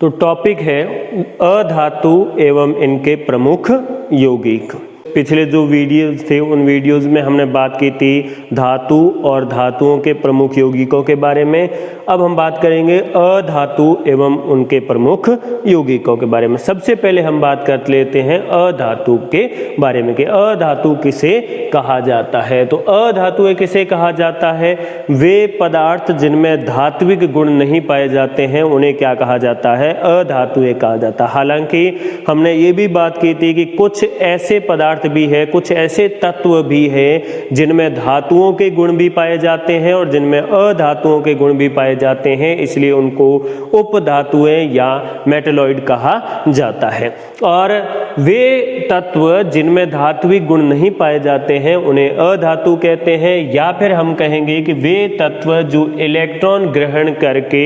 तो टॉपिक है अधातु एवं इनके प्रमुख यौगिक। पिछले जो वीडियोस थे उन वीडियोस में हमने बात की थी धातु और धातुओं के प्रमुख यौगिकों के बारे में। अब हम बात करेंगे अधातु एवं उनके प्रमुख यौगिकों के बारे में। सबसे पहले हम बात कर लेते हैं अधातु के बारे में कि अधातु किसे कहा जाता है। तो अधातु किसे कहा जाता है? वे पदार्थ जिनमें धात्विक गुण नहीं पाए जाते हैं उन्हें क्या कहा जाता है? अधातु कहा जाता है। हालांकि हमने ये भी बात की थी कि कुछ ऐसे पदार्थ भी है, कुछ ऐसे तत्व भी है जिनमें धातुओं के गुण भी पाए जाते हैं और जिनमें अधातुओं के गुण भी पाए जाते हैं, इसलिए उनको उपधातुएं या मेटलॉइड कहा जाता है। और वे तत्व जिनमें धात्विक गुण नहीं पाए जाते हैं उन्हें अधातु कहते हैं, या फिर हम कहेंगे कि वे तत्व जो इलेक्ट्रॉन ग्रहण करके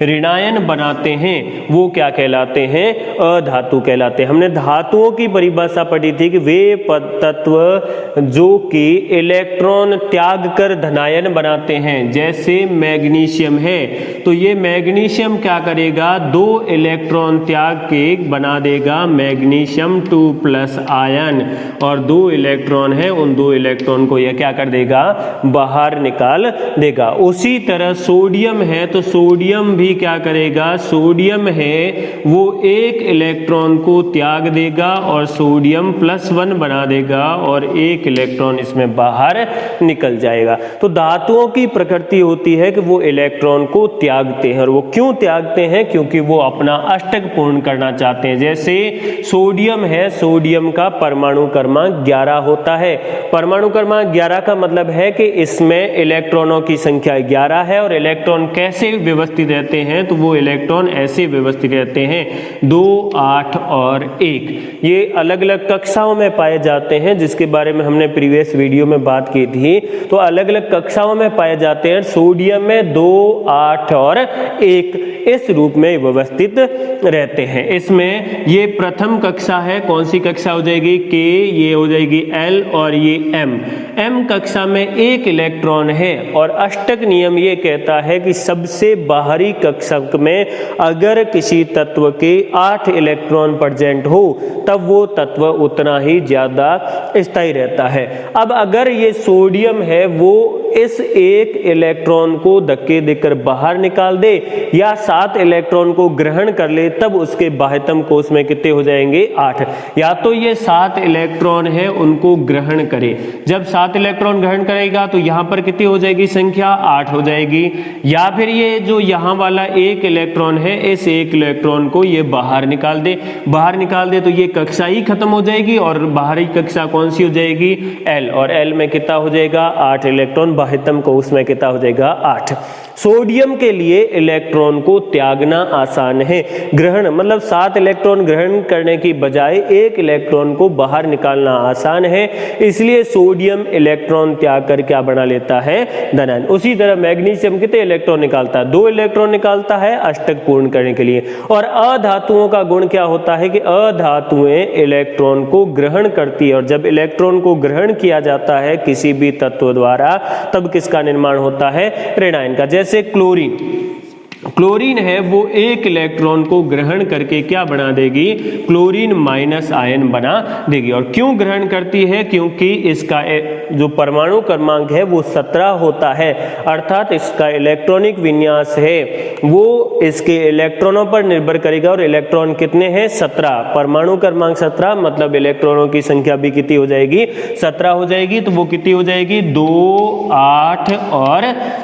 ऋणायन बनाते हैं वो क्या कहलाते हैं? अधातु कहलाते हैं। हमने धातुओं की परिभाषा पढ़ी थी कि वे तत्व जो कि इलेक्ट्रॉन त्याग कर धनायन बनाते हैं, जैसे मैग्नीशियम है तो ये मैग्नीशियम क्या करेगा? 2 इलेक्ट्रॉन त्याग के बना देगा मैग्नीशियम 2+ आयन, और 2 इलेक्ट्रॉन है उन 2 इलेक्ट्रॉन को यह क्या कर देगा? बाहर निकाल देगा। उसी तरह सोडियम है तो सोडियम भी क्या करेगा? सोडियम है वो 1 इलेक्ट्रॉन को त्याग देगा और सोडियम +1 बना देगा और 1 इलेक्ट्रॉन इसमें बाहर निकल जाएगा। तो धातुओं की प्रकृति होती है कि वो इलेक्ट्रॉन को त्यागते हैं, और वो क्यों त्यागते हैं? क्योंकि वो अपना अष्टक पूर्ण करना चाहते हैं। जैसे सोडियम है, सोडियम का परमाणु क्रमांक 11 होता है। परमाणु क्रमांक 11 का मतलब है कि इसमें इलेक्ट्रॉनों की संख्या 11 है, और इलेक्ट्रॉन कैसे व्यवस्थित रहते हैं? तो वो इलेक्ट्रॉन ऐसे व्यवस्थित रहते हैं 2, 8 और 1। ये अलग अलग कक्षाओं में पाए जाते हैं, जिसके बारे में हमने प्रीवियस वीडियो में बात की थी। तो अलग अलग कक्षाओं में पाए जाते हैं। सोडियम में 2, 8 और 1 इस रूप में व्यवस्थित रहते हैं। इसमें ये प्रथम कक्षा है। कौन सी कक्षा हो जाएगी? के, ये हो जाएगी L और ये M कक्षा में 1 इलेक्ट्रॉन है, और अष्टक नियम ये कहता है कि सबसे बाहरी कक्षक में अगर किसी तत्व के 8 इलेक्ट्रॉन प्रेजेंट हो तब वो तत्व उतना ही ज्यादा स्थायी रहता है। अब अगर ये सोडियम है वो इस 1 इलेक्ट्रॉन को धक्के देकर बाहर निकाल दे या 7 इलेक्ट्रॉन को ग्रहण कर ले, तब उसके बाह्यतम कोश में कितने हो जाएंगे? 8। या तो ये 7 इलेक्ट्रॉन है उनको ग्रहण करे, जब 7 इलेक्ट्रॉन ग्रहण करेगा तो यहां पर कितनी हो जाएगी संख्या? 8 हो जाएगी। या फिर ये जो यहां वाला 1 इलेक्ट्रॉन है, इस 1 इलेक्ट्रॉन को ये बाहर निकाल दे तो ये कक्षा ही खत्म हो जाएगी, और बाहरी कक्षा कौन सी हो जाएगी? L, और L में कितना हो जाएगा? 8 इलेक्ट्रॉन। बाह्यतम कोश में कितना हो जाएगा? 8। सोडियम के लिए इलेक्ट्रॉन को त्यागना आसान है। ग्रहण मतलब 7 इलेक्ट्रॉन ग्रहण करने की बजाय 1 इलेक्ट्रॉन को बाहर निकालना आसान है, इसलिए सोडियम इलेक्ट्रॉन त्याग कर क्या बना लेता है? धनायन। उसी तरह मैग्नीशियम कितने इलेक्ट्रॉन निकालता है? 2 इलेक्ट्रॉन निकालता है अष्टक पूर्ण करने के लिए। और अधातुओं का गुण क्या होता है कि अधातुएं इलेक्ट्रॉन को ग्रहण करती है, और जब इलेक्ट्रॉन को ग्रहण किया जाता है किसी भी तत्व द्वारा तब किसका निर्माण होता है? ऋणायन का। जैसे क्लोरीन है वो 1 इलेक्ट्रॉन को ग्रहण करके क्या बना देगी? क्लोरीन माइनस आयन बना देगी। और क्यों ग्रहण करती है? क्योंकि इसका जो परमाणु क्रमांक है वो 17 होता है, अर्थात इसका इलेक्ट्रॉनिक विन्यास है वो इसके इलेक्ट्रॉनों पर निर्भर करेगा। और इलेक्ट्रॉन कितने हैं? 17। परमाणु क्रमांक 17 मतलब इलेक्ट्रॉनों की संख्या भी कितनी हो जाएगी? 17 हो जाएगी। तो वो कितनी हो जाएगी? 2, 8 और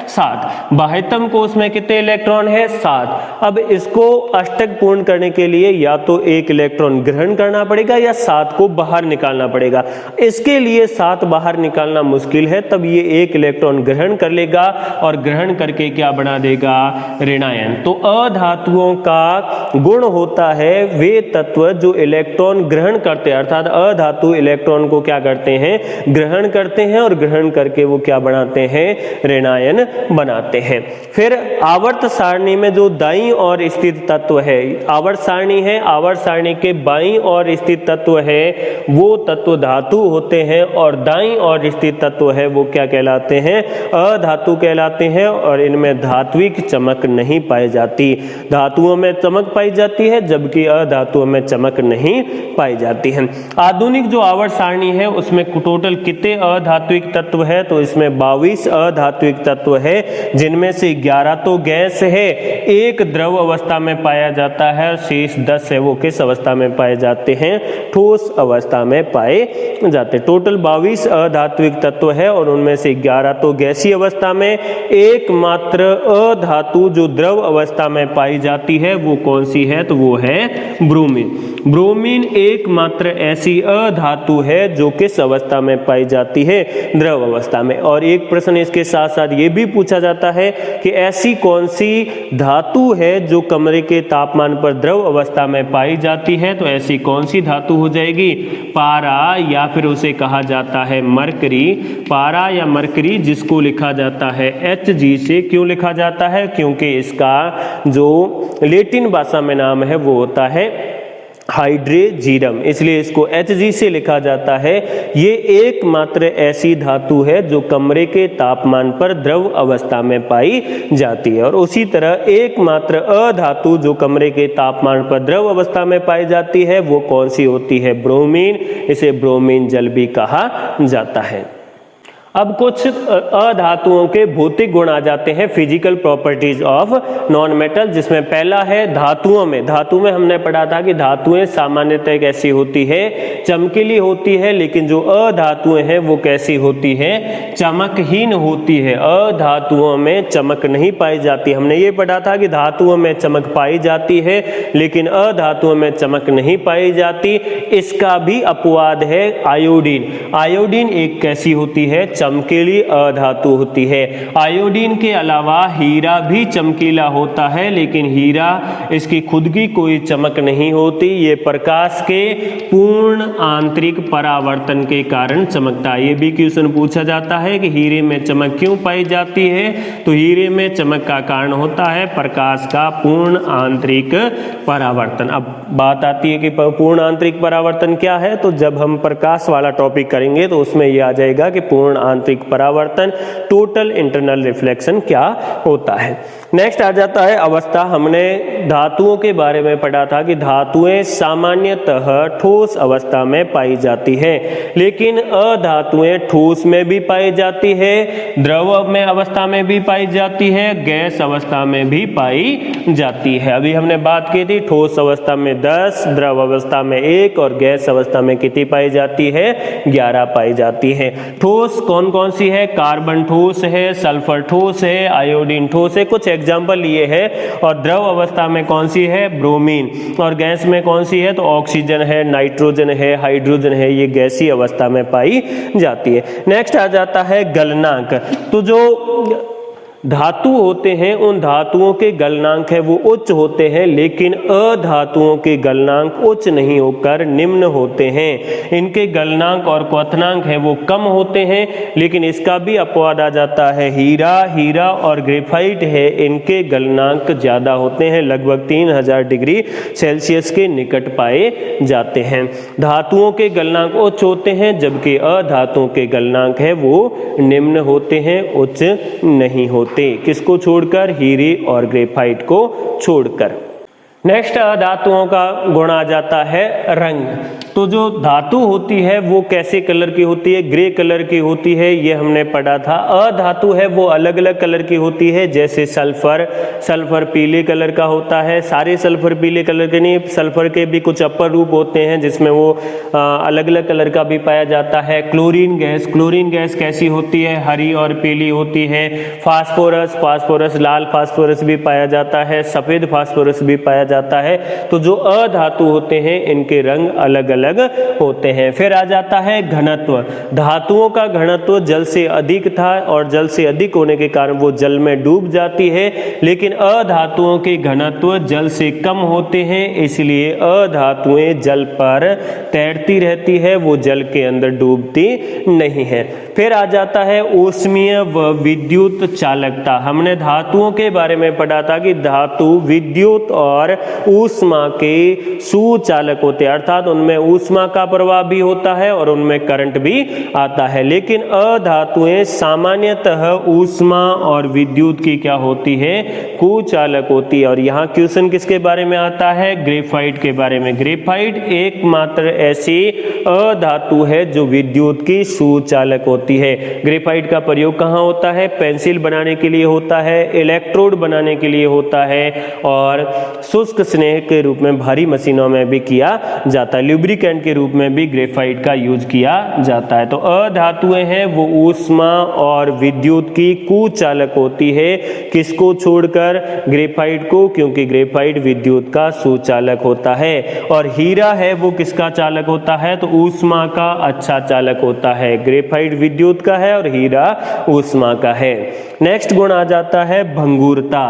7। बाह्यतम कोश में कितने इलेक्ट्रॉन है? 7। अब इसको अष्टक पूर्ण करने के लिए या तो 1 इलेक्ट्रॉन ग्रहण करना पड़ेगा या 7 को बाहर निकालना पड़ेगा। इसके लिए 7 बाहर निकालना मुश्किल है, तब ये 1 इलेक्ट्रॉन ग्रहण कर लेगा और ग्रहण करके क्या बना देगा? ऋणायन। तो अधातुओं का गुण होता है वे तत्व जो इलेक्ट्रॉन ग्रहण करते हैं, अर्थात अधातु इलेक्ट्रॉन को क्या करते हैं? ग्रहण करते हैं, और ग्रहण करके वो क्या बनाते हैं? ऋणायन बनाते हैं। फिर आवर्त सारणी सारणी में जो दाईं ओर स्थित तत्व है, आवर्त सारणी है, आवर्त सारणी के बाईं ओर स्थित तत्व है वो तत्व धातु होते हैं, और दाईं ओर स्थित तत्व है वो क्या कहलाते हैं? अधातु कहलाते हैं, और इनमें धात्विक चमक नहीं पाई जाती। धातुओं में चमक पाई जाती है जबकि अधातुओं में चमक नहीं पाई जाती है। आधुनिक जो आवर्त सारणी है उसमें टोटल कितने अधात्विक तत्व है? तो इसमें 22 अधात्विक तत्व है, जिनमें से 11 तो गैस है, एक द्रव अवस्था में पाया जाता है, और शेष 10 है वो किस अवस्था में पाए जाते हैं? ठोस अवस्था में पाए जाते। टोटल 22 अधात्विक तत्व है और उनमें से 11 तो गैसीय अवस्था में, एकमात्र अधातु जो द्रव अवस्था में पाई जाती है वो कौन सी है? तो वो है ब्रोमीन। ब्रोमीन एकमात्र ऐसी अधातु है जो किस अवस्था में पाई जाती है? द्रव अवस्था में। और एक प्रश्न इसके साथ साथ ये भी पूछा जाता है कि ऐसी कौन सी धातु है जो कमरे के तापमान पर द्रव अवस्था में पाई जाती है? तो ऐसी कौन सी धातु हो जाएगी? पारा, या फिर उसे कहा जाता है मरकरी। पारा या मरकरी, जिसको लिखा जाता है Hg से। क्यों लिखा जाता है? क्योंकि इसका जो लैटिन भाषा में नाम है वो होता है हाइड्रेजीरम, इसलिए इसको Hg से लिखा जाता है। ये एकमात्र ऐसी धातु है जो कमरे के तापमान पर द्रव अवस्था में पाई जाती है। और उसी तरह एकमात्र अधातु जो कमरे के तापमान पर द्रव अवस्था में पाई जाती है वो कौन सी होती है? ब्रोमीन। इसे ब्रोमीन जल भी कहा जाता है। अब कुछ अधातुओं के भौतिक गुण आ जाते हैं, physical properties of non metal, जिसमें पहला है धातुओं में। धातु में हमने पढ़ा था कि धातुएं सामान्यतः कैसी होती है? चमकीली होती है, लेकिन जो अधातुएं हैं वो कैसी होती है? चमकहीन होती है। अधातुओं में चमक नहीं पाई जाती। हमने ये पढ़ा था कि धातुओं में चमक पाई जाती है लेकिन अधातुओं में चमक नहीं पाई जाती। इसका भी अपवाद है आयोडीन। आयोडीन एक कैसी होती है? चमकीली अधातु होती है। आयोडीन के अलावा हीरा भी चमकीला होता है, लेकिन हीरा इसकी खुद की कोई चमक नहीं होती। ये प्रकाश के पूर्ण आंतरिक परावर्तन के कारण चमकता है। ये भी क्वेश्चन पूछा जाता है कि हीरे में चमक क्यों पाई जाती है? तो हीरे में चमक का कारण होता है प्रकाश का पूर्ण आंतरिक परावर्तन। अब बात आती है कि पूर्ण आंतरिक परावर्तन क्या है? तो जब हम प्रकाश वाला टॉपिक करेंगे तो उसमें यह आ जाएगा कि पूर्ण आंतरिक परावर्तन, टोटल इंटरनल रिफ्लेक्शन क्या होता है। नेक्स्ट आ जाता है अवस्था। हमने धातुओं के बारे में पढ़ा था कि धातुएं सामान्यतः ठोस अवस्था में पाई जाती है, लेकिन अधातुएं ठोस में भी पाई जाती है, द्रव में अवस्था में भी पाई जाती है, गैस अवस्था में भी पाई जाती है। अभी हमने बात की थी ठोस अवस्था में 10, द्रव अवस्था में 1 और गैस अवस्था में कितनी पाई जाती है? 11 पाई जाती है। ठोस कौन कौन सी है? कार्बन ठोस है, सल्फर ठोस है, आयोडीन ठोस है, कुछ एग्जाम्पल लिए है। और द्रव अवस्था में कौन सी है? ब्रोमीन। और गैस में कौन सी है? तो ऑक्सीजन है, नाइट्रोजन है, हाइड्रोजन है, ये गैसीय अवस्था में पाई जाती है। नेक्स्ट आ जाता है गलनांक। तो जो धातु होते हैं उन धातुओं के गलनांक है वो उच्च होते हैं, लेकिन अधातुओं के गलनांक उच्च नहीं होकर निम्न होते हैं। इनके गलनांक और क्वथनांक है वो कम होते हैं, लेकिन इसका भी अपवाद आ जाता है हीरा और ग्रेफाइट है, इनके गलनांक ज्यादा होते हैं, लगभग 3000 डिग्री सेल्सियस के निकट पाए जाते हैं। धातुओं के गलनांक उच्च होते हैं जबकि अधातुओं के गलनांक है वो निम्न होते हैं, उच्च नहीं होते। किसको छोड़कर? हीरे और ग्रेफाइट को छोड़कर। नेक्स्ट धातुओं का गुण आ जाता है रंग। तो जो धातु होती है वो कैसे कलर की होती है? ग्रे कलर की होती है, ये हमने पढ़ा था। अधातु है वो अलग अलग कलर की होती है, जैसे सल्फर पीले कलर का होता है। सारे सल्फर पीले कलर के नहीं, सल्फर के भी कुछ अपर रूप होते हैं जिसमें वो अलग अलग कलर का भी पाया जाता है। क्लोरीन गैस कैसी होती है? हरी और पीली होती है। फास्फोरस लाल फास्फोरस भी पाया जाता है, सफेद फास्फोरस भी पाया जाता है। तो जो अधातु होते हैं इनके रंग अलग अलग होते हैं। फिर आ जाता है घनत्व। धातुओं का घनत्व जल से अधिक था और जल से अधिक होने के कारण वो जल में डूब जाती है, लेकिन अधातुओं के घनत्व जल से कम होते हैं, इसलिए अधातुएं जल पर तैरती रहती है, वो जल के अंदर डूबती नहीं है। फिर आ जाता है ऊष्मीय व विद्युत चालकता। हमने धातुओं के बारे में पढ़ा था कि धातु विद्युत और ऊष्मा के सुचालक होते हैं, अर्थात उनमें ऊष्मा का प्रवाह भी होता है और उनमें करंट भी आता है। लेकिन अधातुएं सामान्यतः ऊष्मा और विद्युत की क्या होती है, कुचालक होती है। और यहाँ क्वेश्चन किसके बारे में आता है, ग्रेफाइट के बारे में। ग्रेफाइट एकमात्र ऐसी अधातु है जो विद्युत की सुचालक होती है। ग्रेफाइट का प्रयोग कहाँ होता है, पेंसिल बनाने के लिए होता है, इलेक्ट्रोड बनाने के लिए होता है और शुष्क स्नेह के रूप में भारी मशीनों में भी किया जाता है। लुब्रिकेंट के रूप में भी ग्रेफाइट का यूज किया जाता है। तो अधातुएं हैं वो ऊष्मा और विद्युत की कुचालक होती है। किसको छोड़कर, ग्रेफाइट को, क्योंकि ग्रेफाइट विद्युत का सुचालक होता है। और हीरा है वो किसका चालक होता है, तो ऊष्मा का अच्छा चालक होता है। ग्रेफाइट विद्युत का है और हीरा ऊष्मा का है। नेक्स्ट गुण आ जाता है भंगुरता।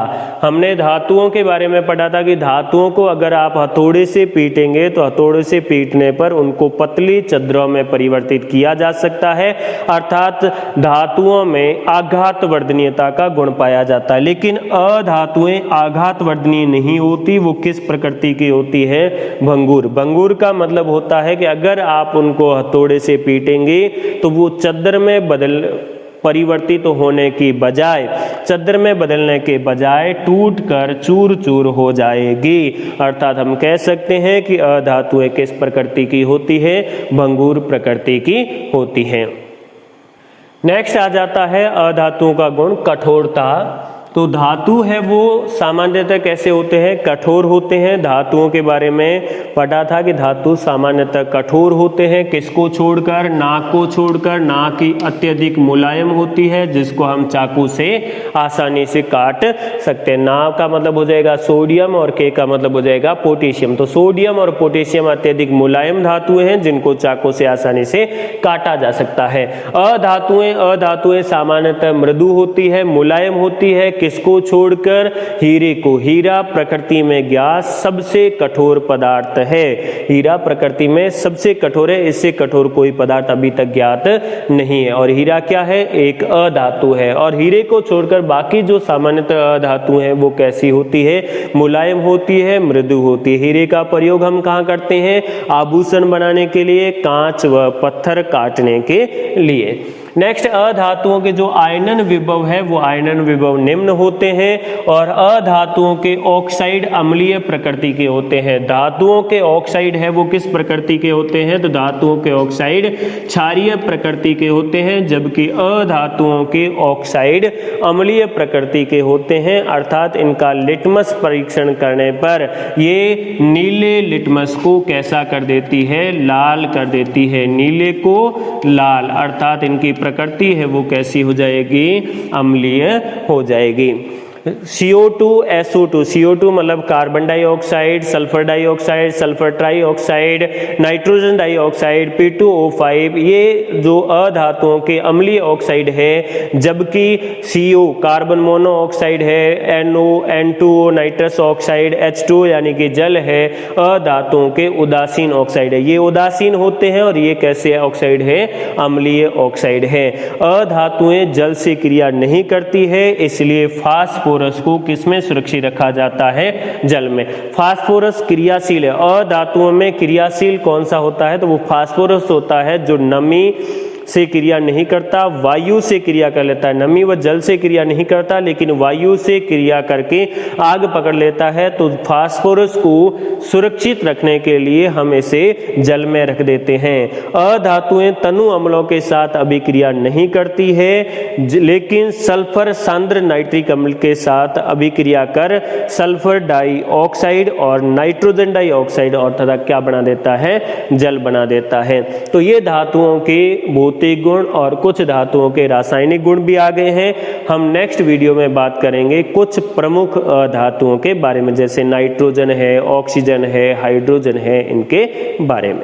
हमने धातुओं के बारे में पढ़ा था कि धातुओं को अगर आप हथौड़े से पीटेंगे तो हथौड़े से पीटने पर उनको पतली छिद्रों में परिवर्तित किया जा सकता है, अर्थात धातुओं में आघात वर्धनीयता का गुण पाया जाता है। लेकिन अधातुएं आघात वर्धनीय नहीं होती, वो किस प्रकृति की होती है, भंगुर। भंगुर का मतलब होता है कि अगर आप उनको हथौड़े से पीटेंगे तो वो चद्दर में परिवर्तित होने की बजाय, चद्दर में बदलने के बजाय टूटकर चूर चूर हो जाएगी। अर्थात हम कह सकते हैं कि अधातुएं किस प्रकृति की होती है, भंगुर प्रकृति की होती है। नेक्स्ट आ जाता है अधातुओं का गुण कठोरता। तो धातु है वो सामान्यतः कैसे होते हैं, कठोर होते हैं। धातुओं के बारे में पढ़ा था कि धातु सामान्यतः कठोर होते हैं। किसको छोड़कर, नाक को छोड़कर। नाक की अत्यधिक मुलायम होती है जिसको हम चाकू से आसानी से काट सकते हैं। नाक का मतलब हो जाएगा सोडियम और के का मतलब हो जाएगा पोटेशियम। तो सोडियम और पोटेशियम अत्यधिक मुलायम धातुएं हैं जिनको चाकू से आसानी से काटा जा सकता है। अधातुएं सामान्यतः मृदु होती है, मुलायम होती है। किसको छोड़कर, हीरे को। हीरा प्रकृति में ज्ञात सबसे कठोर पदार्थ है। हीरा प्रकृति में सबसे कठोर है, इससे कठोर कोई पदार्थ अभी तक ज्ञात नहीं है। और हीरा क्या है, एक अधातु है। और हीरे को छोड़कर बाकी जो सामान्यतः अधातु हैं वो कैसी होती है, मुलायम होती है, मृदु होती है। हीरे का प्रयोग हम कहाँ करते हैं, आभूषण बनाने के लिए, कांच व पत्थर काटने के लिए। नेक्स्ट अधातुओं के जो आयनन विभव है वो आयनन विभव निम्न होते हैं। और अधातुओं के ऑक्साइड अम्लीय प्रकृति के होते हैं। धातुओं के ऑक्साइड है वो किस प्रकृति के होते हैं, तो धातुओं के ऑक्साइड क्षारीय प्रकृति के होते हैं, जबकि अधातुओं के ऑक्साइड अम्लीय प्रकृति के होते हैं। अर्थात इनका लिटमस परीक्षण करने पर ये नीले लिटमस को कैसा कर देती है, लाल कर देती है। नीले को लाल, अर्थात इनकी प्रकृति है वो कैसी हो जाएगी, अम्लीय हो जाएगी। CO2 SO2, CO2 मतलब carbon dioxide, sulphur dioxide, sulphur trioxide, nitrogen dioxide, P2O5, ये जो अधातुओं के अम्लीय ऑक्साइड है। जबकि CO कार्बन मोनोऑक्साइड है, NO N2O nitrous oxide, H2 यानी कि जल है, अधातुओं के उदासीन ऑक्साइड है। ये उदासीन होते हैं और ये कैसे ऑक्साइड है, अम्लीय ऑक्साइड है। अधातुएं जल से क्रिया नहीं करती है, इसलिए फास्फोरस को किसमें सुरक्षित रखा जाता है, जल में। फास्फोरस क्रियाशील है। अधातुओं में क्रियाशील कौन सा होता है, तो वो फास्फोरस होता है जो नमी से क्रिया नहीं करता, वायु से क्रिया कर लेता है। नमी व जल से क्रिया नहीं करता लेकिन वायु से क्रिया करके आग पकड़ लेता है। तो फास्फोरस को सुरक्षित रखने के लिए हम इसे जल में रख देते हैं। अधातुएं तनु अम्लों के साथ अभिक्रिया नहीं करती है, लेकिन सल्फर सांद्र नाइट्रिक अम्ल के साथ अभिक्रिया कर सल्फर डाइऑक्साइड और नाइट्रोजन डाइऑक्साइड और तथा क्या बना देता है, जल बना देता है। तो ये धातुओं के भौतिक गुण और कुछ धातुओं के रासायनिक गुण भी आ गए हैं। हम नेक्स्ट वीडियो में बात करेंगे कुछ प्रमुख धातुओं के बारे में, जैसे नाइट्रोजन है, ऑक्सीजन है, हाइड्रोजन है, इनके बारे में।